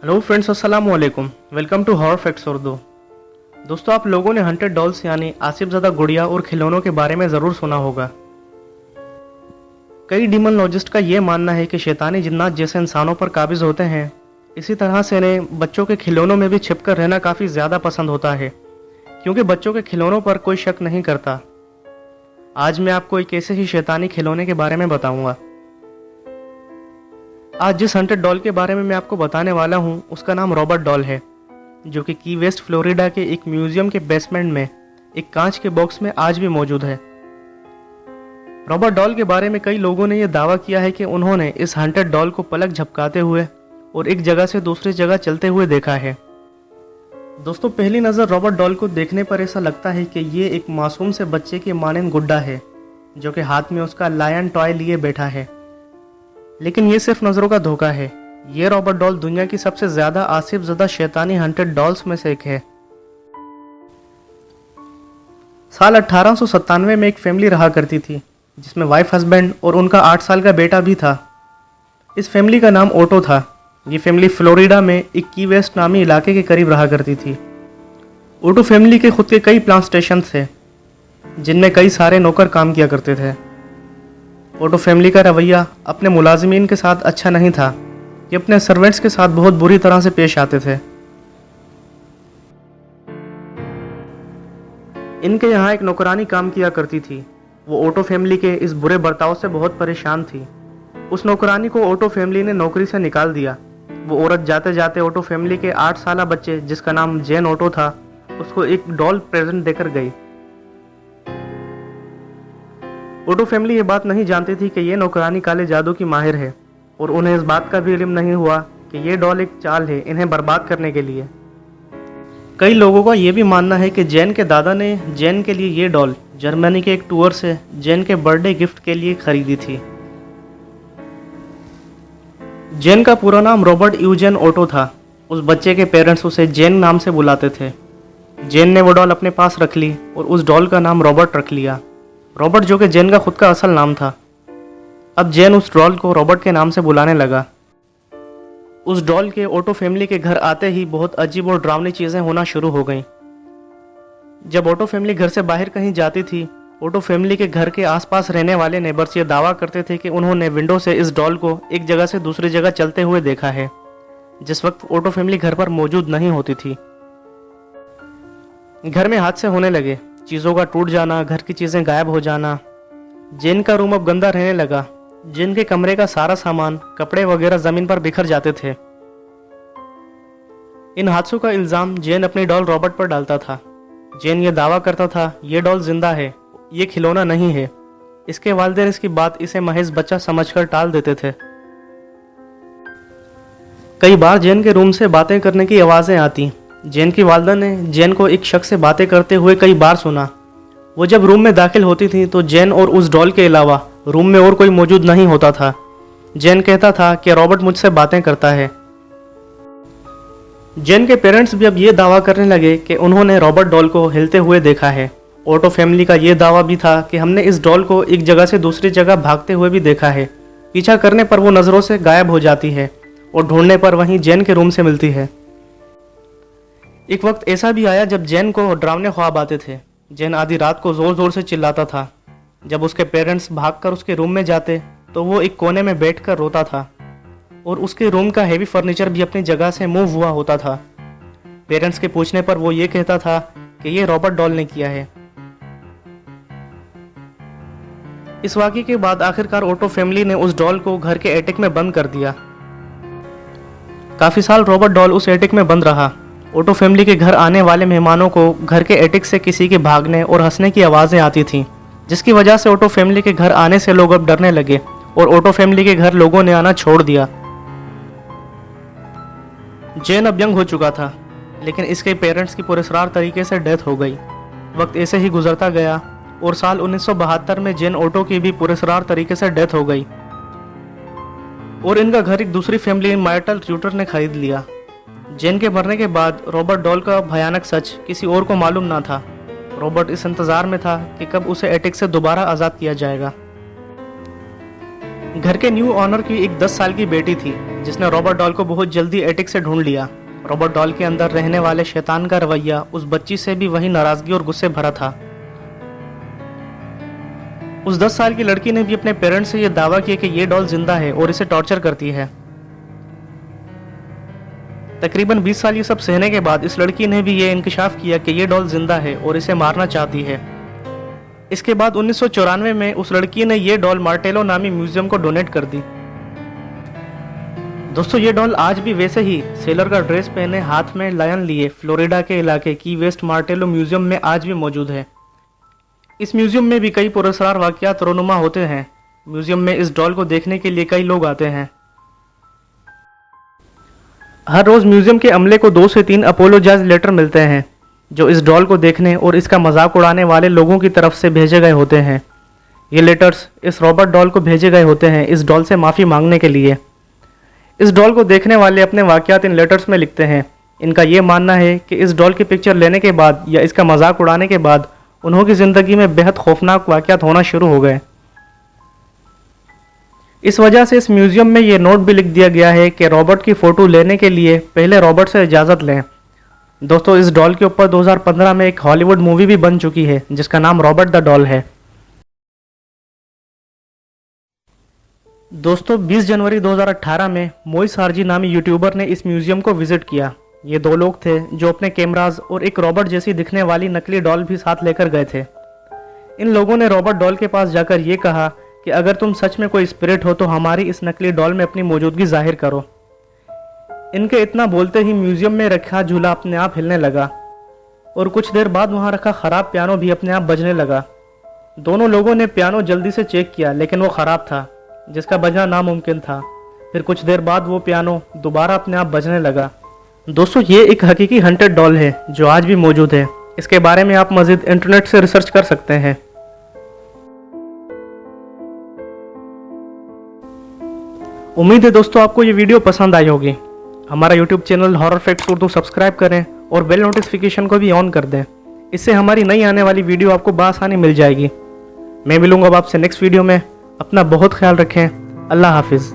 Hello friends, अस्सलाम वालेकुम। Welcome to horror facts Urdu. दोस्तों, आप लोगों ने हंटेड डॉल्स यानी आसिफज़दा गुड़िया और खिलौनों के बारे में ज़रूर सुना होगा। कई डीमोनोलॉजिस्ट का ये मानना है कि शैतानी जिन्नात जैसे इंसानों पर काबिज होते हैं, इसी तरह से इन्हें बच्चों के खिलौनों में भी छिपकर रहना काफ़ी ज़्यादा पसंद होता है, क्योंकि बच्चों के खिलौनों पर कोई शक नहीं करता। आज मैं आपको एक ऐसे ही शैतानी खिलौने के बारे में बताऊंगा। आज जिस हंटेड डॉल के बारे में मैं आपको बताने वाला हूँ उसका नाम रॉबर्ट डॉल है, जो कि की वेस्ट फ्लोरिडा के एक म्यूजियम के बेसमेंट में एक कांच के बॉक्स में आज भी मौजूद है। रॉबर्ट डॉल के बारे में कई लोगों ने यह दावा किया है कि उन्होंने इस हंटेड डॉल को पलक झपकाते हुए और एक जगह से दूसरी जगह चलते हुए देखा है। दोस्तों, पहली नज़र रॉबर्ट डॉल को देखने पर ऐसा लगता है कि ये एक मासूम से बच्चे के मानंद गुड्डा है, जो कि हाथ में उसका लायन टॉय लिए बैठा है। लेकिन ये सिर्फ नज़रों का धोखा है। ये रॉबर्ट डॉल दुनिया की सबसे ज़्यादा आसिफज़दा शैतानी हंटेड डॉल्स में से एक है। साल 1897 में एक फैमिली रहा करती थी, जिसमें वाइफ, हस्बैंड और उनका 8 साल का बेटा भी था। इस फैमिली का नाम ओटो था। ये फैमिली फ्लोरिडा में एक की वेस्ट नामी इलाके के करीब रहा करती थी। ओटो फैमिली के खुद के कई प्लांट स्टेशन थे, जिनमें कई सारे नौकर काम किया करते थे। ओटो फैमिली का रवैया अपने मुलाजिमीन के साथ अच्छा नहीं था। ये अपने सर्वेंट्स के साथ बहुत बुरी तरह से पेश आते थे। इनके यहाँ एक नौकरानी काम किया करती थी। वो ओटो फैमिली के इस बुरे बर्ताव से बहुत परेशान थी। उस नौकरानी को ओटो फैमिली ने नौकरी से निकाल दिया। वो औरत जाते जाते ओटो फैमिली के 8 साला बच्चे, जिसका नाम जेन ओटो था, उसको एक डॉल प्रेजेंट देकर गई। ओटो फैमिली ये बात नहीं जानती थी कि ये नौकरानी काले जादू की माहिर है, और उन्हें इस बात का भी इल्म नहीं हुआ कि ये डॉल एक चाल है इन्हें बर्बाद करने के लिए। कई लोगों का ये भी मानना है कि जैन के दादा ने जैन के लिए ये डॉल जर्मनी के एक टूर से जैन के बर्थडे गिफ्ट के लिए खरीदी थी। जैन का पूरा नाम रॉबर्ट यूजेन ओटो था। उस बच्चे के पेरेंट्स उसे जैन नाम से बुलाते थे। जैन ने वो डॉल अपने पास रख ली और उस डॉल का नाम रॉबर्ट रख लिया। रॉबर्ट, जो कि जैन का खुद का असल नाम था। अब जैन उस डॉल को रॉबर्ट के नाम से बुलाने लगा। उस डॉल के ओटो फैमिली के घर आते ही बहुत अजीब और डरावनी चीज़ें होना शुरू हो गईं। जब ओटो फैमिली घर से बाहर कहीं जाती थी, ओटो फैमिली के घर के आसपास रहने वाले नेबर्स ये दावा करते थे कि उन्होंने विंडो से इस डॉल को एक जगह से दूसरी जगह चलते हुए देखा है, जिस वक्त ओटो फैमिली घर पर मौजूद नहीं होती थी। घर में हादसे होने लगे, चीज़ों का टूट जाना, घर की चीज़ें गायब हो जाना। जैन का रूम अब गंदा रहने लगा। जैन के कमरे का सारा सामान, कपड़े वगैरह ज़मीन पर बिखर जाते थे। इन हादसों का इल्ज़ाम जैन अपनी डॉल रॉबर्ट पर डालता था। जैन ये दावा करता था, ये डॉल जिंदा है, ये खिलौना नहीं है। इसके वालिदैन इसकी बात इसे महज बच्चा समझकर टाल देते थे। कई बार जैन के रूम से बातें करने की आवाज़ें आती। जैन की वालिदा ने जैन को एक शख्स से बातें करते हुए कई बार सुना। वो जब रूम में दाखिल होती थी तो जैन और उस डॉल के अलावा रूम में और कोई मौजूद नहीं होता था। जैन कहता था कि रॉबर्ट मुझसे बातें करता है। जैन के पेरेंट्स भी अब ये दावा करने लगे कि उन्होंने रॉबर्ट डॉल को हिलते हुए देखा है। ओटो फैमिली का ये दावा भी था कि हमने इस डॉल को एक जगह से दूसरी जगह भागते हुए भी देखा है। पीछा करने पर वो नज़रों से गायब हो जाती है और ढूंढने पर वहीं जैन के रूम से मिलती है। एक वक्त ऐसा भी आया जब जैन को डरावने ख्वाब आते थे। जैन आधी रात को ज़ोर ज़ोर से चिल्लाता था। जब उसके पेरेंट्स भागकर उसके रूम में जाते तो वो एक कोने में बैठकर रोता था, और उसके रूम का हेवी फर्नीचर भी अपनी जगह से मूव हुआ होता था। पेरेंट्स के पूछने पर वो ये कहता था कि ये रॉबर्ट डॉल ने किया है। इस वाक़ये के बाद आखिरकार ओटो फैमिली ने उस डॉल को घर के एटिक में बंद कर दिया। काफ़ी साल रॉबर्ट डॉल उस एटिक में बंद रहा। ओटो फैमिली के घर आने वाले मेहमानों को घर के एटिक से किसी के भागने और हंसने की आवाज़ें आती थीं, जिसकी वजह से ओटो फैमिली के घर आने से लोग अब डरने लगे और ओटो फैमिली के घर लोगों ने आना छोड़ दिया। जैन अब यंग हो चुका था, लेकिन इसके पेरेंट्स की पुरस्कार तरीके से डेथ हो गई। वक्त ऐसे ही गुजरता गया और साल 1972 में जैन ओटो की भी पुरस्कार तरीके से डेथ हो गई, और इनका घर एक दूसरी फैमिली मार्टल ट्यूटर ने खरीद लिया। जैन के मरने के बाद रॉबर्ट डॉल का भयानक सच किसी और को मालूम ना था। रॉबर्ट इस इंतज़ार में था कि कब उसे एटिक से दोबारा आज़ाद किया जाएगा। घर के न्यू ऑनर की एक 10 साल की बेटी थी, जिसने रॉबर्ट डॉल को बहुत जल्दी एटिक से ढूंढ लिया। रॉबर्ट डॉल के अंदर रहने वाले शैतान का रवैया उस बच्ची से भी वही नाराजगी और गुस्से भरा था। उस 10 साल की लड़की ने भी अपने पेरेंट्स से यह दावा किया कि ये डॉल जिंदा है और इसे टॉर्चर करती है। तकरीबन 20 साल ये सब सहने के बाद इस लड़की ने भी ये इंकशाफ किया कि ये डॉल जिंदा है और इसे मारना चाहती है। इसके बाद 1994 में उस लड़की ने ये डॉल मार्टेलो नामी म्यूजियम को डोनेट कर दी। दोस्तों, ये डॉल आज भी वैसे ही सेलर का ड्रेस पहने हाथ में लायन लिए फ्लोरिडा के इलाके की वेस्ट मार्टेलो म्यूजियम में आज भी मौजूद है। इस म्यूजियम में भी कई पुरस्कार वाकयात रोनुमा होते हैं। म्यूजियम में इस डॉल को देखने के लिए कई लोग आते हैं। हर रोज म्यूजियम के अमले को 2 से 3 अपोलोजाइज लेटर मिलते हैं जो इस डॉल को देखने और इसका मजाक उड़ाने वाले लोगों की तरफ से भेजे गए होते हैं। ये लेटर्स इस रॉबर्ट डॉल को भेजे गए होते हैं इस डॉल से माफ़ी मांगने के लिए। इस डॉल को देखने वाले अपने वाकयात इन लेटर्स में लिखते हैं। इनका ये मानना है कि इस डॉल की पिक्चर लेने के बाद या इसका मजाक उड़ाने के बाद उन्हों की ज़िंदगी में बेहद खौफनाक वाकयात होना शुरू हो गए। इस वजह से इस म्यूजियम में ये नोट भी लिख दिया गया है कि रॉबर्ट की फ़ोटो लेने के लिए पहले रॉबर्ट से इजाज़त लें। दोस्तों, इस डॉल के ऊपर 2015 में एक हॉलीवुड मूवी भी बन चुकी है जिसका नाम रॉबर्ट द डॉल है। दोस्तों, 20 जनवरी 2018 में मोइस हार्जी नामी यूट्यूबर ने इस म्यूजियम को विजिट किया। ये 2 लोग थे जो अपने कैमराज और एक रॉबर्ट जैसी दिखने वाली नकली डॉल भी साथ लेकर गए थे। इन लोगों ने रॉबर्ट डॉल के पास जाकर ये कहा कि अगर तुम सच में कोई स्पिरिट हो तो हमारी इस नकली डॉल में अपनी मौजूदगी जाहिर करो। इनके इतना बोलते ही म्यूजियम में रखा झूला अपने आप हिलने लगा और कुछ देर बाद वहाँ रखा ख़राब पियानो भी अपने आप बजने लगा। दोनों लोगों ने पियानो जल्दी से चेक किया लेकिन वो ख़राब था, जिसका बजना नामुमकिन था। फिर कुछ देर बाद वो पियानो दोबारा अपने आप बजने लगा। दोस्तों, ये एक हकीकी हंटेड डॉल है जो आज भी मौजूद है। इसके बारे में आप मज़ीद इंटरनेट से रिसर्च कर सकते हैं। उम्मीद है दोस्तों आपको ये वीडियो पसंद आई होगी। हमारा YouTube channel horror facts Urdu subscribe करें और बेल नोटिफिकेशन को भी ऑन कर दें। इससे हमारी नई आने वाली वीडियो आपको बआसानी मिल जाएगी। मैं मिलूंगा अब आपसे नेक्स्ट वीडियो में। अपना बहुत ख्याल रखें। अल्लाह हाफिज़।